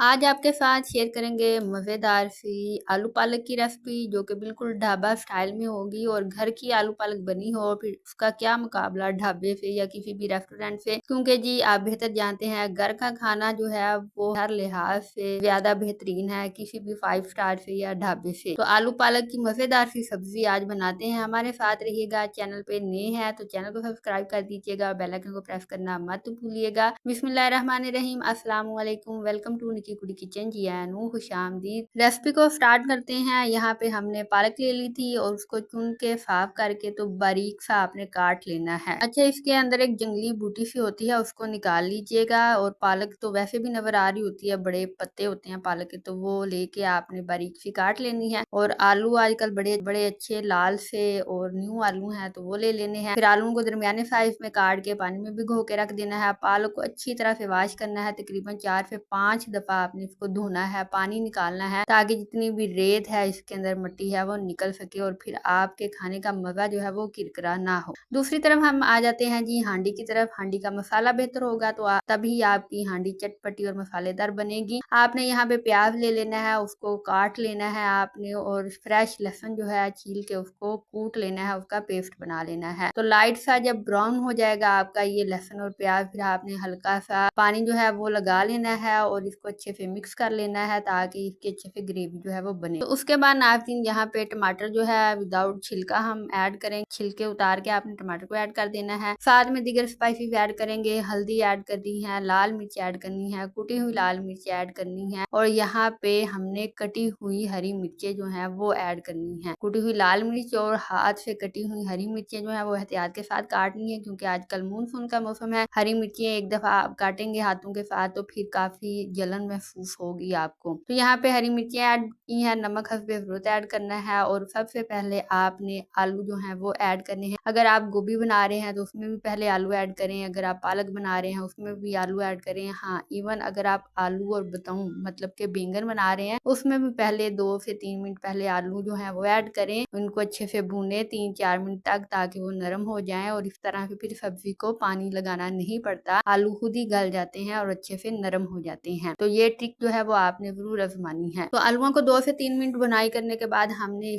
आज आपके साथ शेयर करेंगे मज़ेदार सी आलू पालक की रेसिपी जो कि बिल्कुल ढाबा स्टाइल में होगी और घर की आलू पालक बनी हो फिर उसका क्या मुकाबला ढाबे से या किसी भी रेस्टोरेंट से। क्योंकि जी आप बेहतर जानते हैं घर का खाना जो है वो हर लिहाज से ज्यादा बेहतरीन है किसी भी 5 स्टार से या ढाबे से। तो आलू पालक की मज़ेदार सी सब्जी आज बनाते हैं। हमारे साथ रहिएगा। चैनल पे नए हैं तो चैनल को सब्सक्राइब कर दीजिएगा, बेल आइकन को प्रेस करना मत भूलिएगा। बिस्मिल्लाहिर्रहमानिर्रहीम, अस्सलाम वालेकुम, वेलकम टू निकी कुड़ी किचन। जी आनू खुशामदीद। रेसिपी को स्टार्ट करते हैं। यहाँ पे हमने पालक ले ली थी और उसको चुन के साफ करके तो बारीक सा आपने काट लेना है। अच्छा, इसके अंदर एक जंगली बूटी सी होती है उसको निकाल लीजिएगा। और पालक तो वैसे भी नजर आ रही होती है, बड़े पत्ते होते हैं पालक के, तो वो लेके आपने बारीक सी काट लेनी है। और आलू आजकल बड़े बड़े अच्छे लाल से और न्यू आलू हैं तो वो ले लेने हैं। फिर आलू को दरमियाने साइज में काट के पानी में भिगो के रख देना है। पालक को अच्छी तरह से वॉश करना है, तकरीबन 4 से 5 दफा आपने इसको धोना है, पानी निकालना है ताकि जितनी भी रेत है इसके अंदर मिट्टी है वो निकल सके और फिर आपके खाने का मजा जो है वो किरकिरा ना हो। दूसरी तरफ हम आ जाते हैं जी हांडी की तरफ। हांडी का मसाला बेहतर होगा तो तभी आपकी हांडी चटपटी और मसालेदार बनेगी। आपने यहाँ पे प्याज ले लेना है, उसको काट लेना है आपने, और फ्रेश लहसुन जो है छील के उसको कूट लेना है, उसका पेस्ट बना लेना है। तो लाइट सा जब ब्राउन हो जाएगा आपका ये लहसुन और प्याज, फिर आपने हल्का सा पानी जो है वो लगा लेना है और इसको अच्छे से मिक्स कर लेना है ताकि इसकी अच्छे से ग्रेवी जो है वो बने। तो उसके बाद नाज़रीन यहाँ पे टमाटर जो है विदाउट छिलका हम ऐड करेंगे। छिलके उतार के आपने टमाटर को ऐड कर देना है। साथ में दीगर स्पाइसेस ऐड करेंगे, हल्दी ऐड करनी है, लाल मिर्च ऐड करनी है, कुटी हुई लाल मिर्च ऐड करनी है, और यहाँ पे हमने कटी हुई हरी मिर्चें जो है वो ऐड करनी है। कुटी हुई लाल मिर्च और हाथ से कटी हुई हरी मिर्चें जो है वो एहतियात के साथ काटनी है क्योंकि आजकल मानसून का मौसम है। हरी मिर्चें एक दफा आप काटेंगे हाथों के साथ तो फिर काफी जलन महसूस होगी आपको। तो यहाँ पे हरी मिर्चें ऐड की है, नमक हस्बे ज़रूरत ऐड करना है, और सबसे पहले आपने आलू जो है वो ऐड करने हैं। अगर आप गोभी बना रहे हैं तो उसमें भी पहले आलू ऐड करें, अगर आप पालक बना रहे हैं उसमें भी आलू ऐड करें। हाँ, इवन अगर आप आलू और बताऊं मतलब के बैंगन बना रहे हैं उसमें भी पहले 2 से 3 मिनट पहले आलू जो है वो ऐड करें। उनको अच्छे से भूने 3-4 मिनट तक ताकि वो नरम हो जाए, और इस तरह से फिर सब्जी को पानी लगाना नहीं पड़ता, आलू खुद ही गल जाते हैं और अच्छे से नरम हो जाते हैं। तो ये ट्रिक जो है वो आपने जरूर आजमानी है। तो आलुओं को 2 से 3 मिनट बुनाई करने के बाद हमने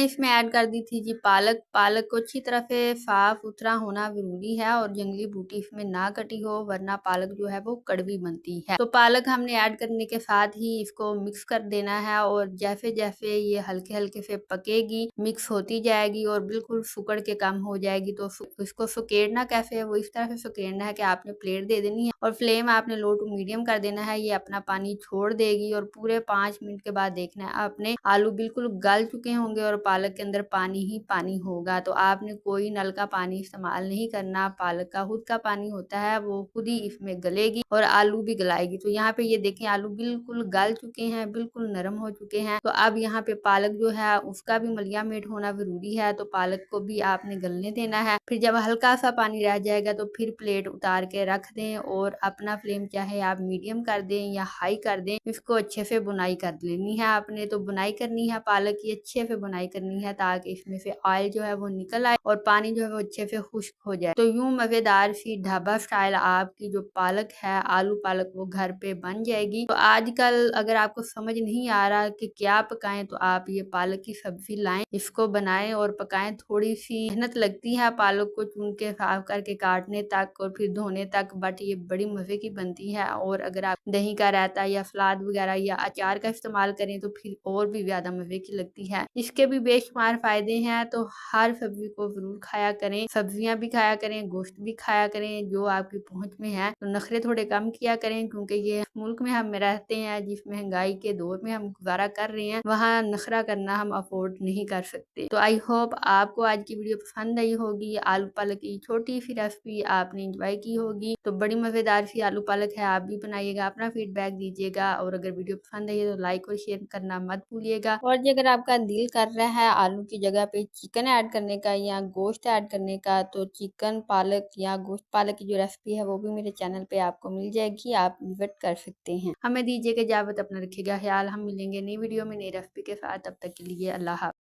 इसमें ऐड कर दी थी जी पालक। पालक को अच्छी तरह से साफ सुथरा होना जरूरी है और जंगली बूटी इसमें ना कटी हो वरना पालक जो है वो कड़वी बनती है। तो पालक हमने ऐड करने के साथ ही इसको मिक्स कर देना है, और जैसे जैसे ये हल्के हल्के से पकेगी, मिक्स होती जाएगी और बिल्कुल सुकड़ के कम हो जाएगी। तो इसको सुकेड़ना कैसे है, वो इस तरह से सुकेड़ना है कि आपने प्लेट दे देनी है और फ्लेम आपने लो टू मीडियम कर देना है। ये अपना पानी छोड़ देगी और पूरे 5 मिनट के बाद देखना है आपने आलू बिल्कुल गल चुके होंगे और पालक के अंदर पानी ही पानी होगा। तो आपने कोई नल का पानी इस्तेमाल नहीं करना, पालक का खुद का पानी होता है, वो खुद ही इसमें गलेगी और आलू भी गलाएगी। तो यहाँ पे ये देखें आलू बिल्कुल गल चुके हैं, बिल्कुल नरम हो चुके हैं। तो अब यहाँ पे पालक जो है उसका भी मलिया मेट होना जरूरी है, तो पालक को भी आपने गलने देना है। फिर जब हल्का सा पानी रह जाएगा तो फिर प्लेट उतार के रख दें और अपना फ्लेम चाहे आप मीडियम कर दें या हाई कर दें। इसको अच्छे से बुनाई कर लेनी है आपने। तो बुनाई करनी है पालक की, अच्छे से बुनाई करनी है ताकि इसमें से ऑयल जो है वो निकल आए और पानी जो है वो अच्छे से खुश्क हो जाए। तो यूं मजेदार सी ढाबा स्टाइल आपकी जो पालक है आलू पालक वो घर पे बन जाएगी। तो आजकल अगर आपको समझ नहीं आ रहा कि क्या पकाएं तो आप ये पालक की सब्जी लाएं, इसको बनाएं और पकाएं। थोड़ी सी मेहनत लगती है पालक को चुन के साफ करके काटने तक और फिर धोने तक, बट ये बड़ी मजे की बनती है। और अगर आप दही का रायता या सलाद वगैरह या अचार का इस्तेमाल करें तो फिर और भी ज्यादा मजे की लगती है। इसके भी बेशुमार फायदे हैं, तो हर सब्जी को जरूर खाया करें, सब्जियां भी खाया करें, गोश्त भी खाया करें जो आपकी पहुंच में है। तो नखरे थोड़े कम किया करें क्योंकि ये मुल्क में हम रहते हैं जिस महंगाई के दौर में हम गुजारा कर रहे हैं, वहाँ नखरा करना हम अफोर्ड नहीं कर सकते। तो आई होप आपको आज की वीडियो पसंद आई होगी। आलू पालक की छोटी सी रेसिपी आपने एंजॉय की होगी। तो बड़ी मजेदार सी आलू पालक है, आप भी बनाइएगा, अपना फीडबैक दीजिएगा, और अगर वीडियो पसंद आई है तो लाइक और शेयर करना मत भूलिएगा। और जी अगर आपका दिल कर रहा है आलू की जगह पे चिकन ऐड करने का या गोश्त ऐड करने का, तो चिकन पालक या गोश्त पालक की जो रेसिपी है वो भी मेरे चैनल पे आपको मिल जाएगी, आप विजिट कर सकते हैं। हमें दीजिएगा इजाजत, अपना रखिएगा ख्याल। हम मिलेंगे नई वीडियो में नई रेसिपी के साथ, तब तक के लिए अल्लाह हाफ़िज़।